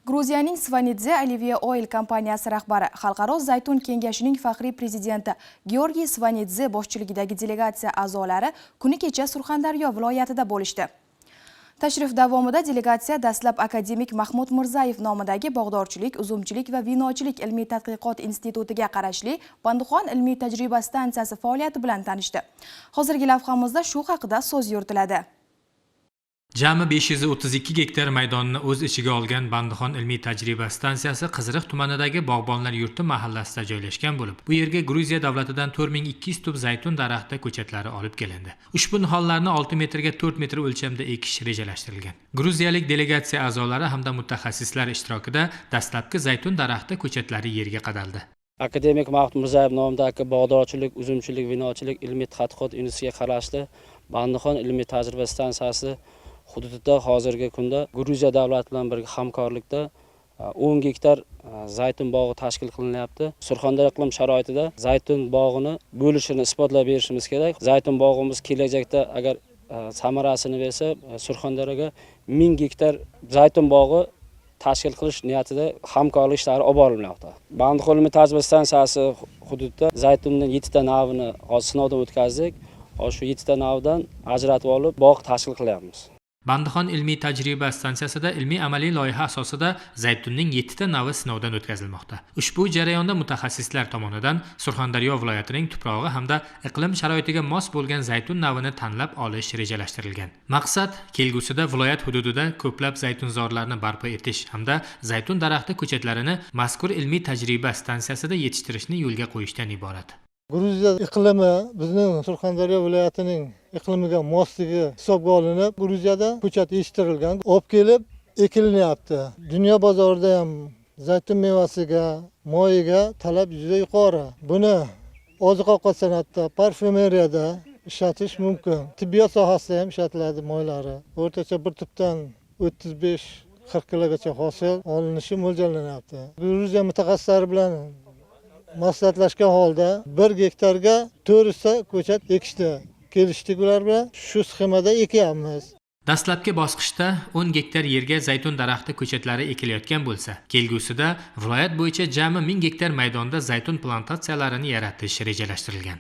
Gruziyaning Svanidze Olive Oil kompaniyasi rahbari Xalqaro zaytun kengashining faxriy prezidenti Georgiy Svanidze boshchiligidagi delegatsiya a'zolari kuni kecha Surxondaryo viloyatida bo'lishdi. Tashrif davomida delegatsiya dastlab akademik Mahmud Mirzayev nomidagi bog'dorchilik, uzumchilik va vinochilik ilmiy tadqiqot institutiga qarashli Bandixon ilmiy tajriba stansiyasi faoliyati bilan tanishdi. Hozirgi lavhamizda shu haqida so'z yuritiladi. Jami 532 gektar maydonni o'z ichiga olgan Bandixon ilmiy tajriba stansiyasi Qiziriq tumanidagi Bog'bonlar yurti mahallasida joylashgan bo'lib, bu yerga Gruziya davlatidan 4200 tup zaytun daraxti ko'chatlari olib kelindi. Ushbu nihollarni 6 metrga 4 metr o'lchamda ekish rejalashtirilgan. Gruziyalik delegatsiya a'zolari hamda mutaxassislar ishtirokida dastlabki zaytun daraxti ko'chatlari yerga qadaldi. Akademik Mahmud Mirzayev nomidagi bog'dorchilik, uzumchilik, vinochilik ilmiy tadqiqot institutiga qarashli Bandixon ilmiy tajriba stansiyasi hududida hozirgi kunda Gruziya davlati bilan birga hamkorlikda 10 gektar zaytun bog'i tashkil qilinyapti. Surxondaryo iqlim sharoitida zaytun bog'ini bo'lishini isbotlab berishimiz kerak. Zaytun bog'imiz kelajakda agar samarasini bersa, Surxondaryoga 1000 gektar zaytun bog'i tashkil qilish niyatida hamkorlik ishlari olib borilmoqda. Bandixon ilmiy tajriba stansiyasi hududida zaytunning 7 ta navini sinovdan o'tkazdik. Shu 7 ta navdan ajratib olib bog' tashkil qilyapmiz. Bandixon ilmiy tajriba stansiyasida ilmiy amaliy loyiha asosida zaytunning 7 ta navi sinovdan o'tkazilmoqda. Ushbu jarayonda mutaxassislar tomonidan Surxondaryo viloyatining tuprog'i hamda iqlim sharoitiga mos bo'lgan zaytun navini tanlab olish rejalashtirilgan. Maqsad kelgusida viloyat hududida ko'plab zaytunzorlarni barpo etish hamda zaytun daraxti ko'chatlarini mazkur ilmiy tajriba stansiyasida yetishtirishni yo'lga qo'yishdan iborat. Gruziya iqlimi bizning Surxondaryo viloyatining iqlimiga mosligi hisobga olinib, Gruziyada ko'chat yetishtirilgan, olib kelib ekilinyapti. Dunyo bozorida ham zaytun mevasiga, moyiga talab juda yuqori. Buni oziq-ovqat sanoatida, parfumeriyada ishlatish mumkin. Tibbiyot sohasida ham ishlatiladi moylari. O'rtacha bir tubdan 35-40 kilogacha hosil olinishi mo'ljallanyapti. Gruziya mutaxassislari bilan maslahatlashgan holda 1 gektarga 400 ta ko'chat ekishdi. Kelishdik ular bilan, shu sxemada ekyapmiz. Dastlabki bosqichda 10 gektar yerga zaytun daraxti ko'chatlari ekilayotgan bo'lsa, kelgusida viloyat bo'yicha jami 1000 gektar maydonda zaytun plantatsiyalarini yaratish rejalashtirilgan.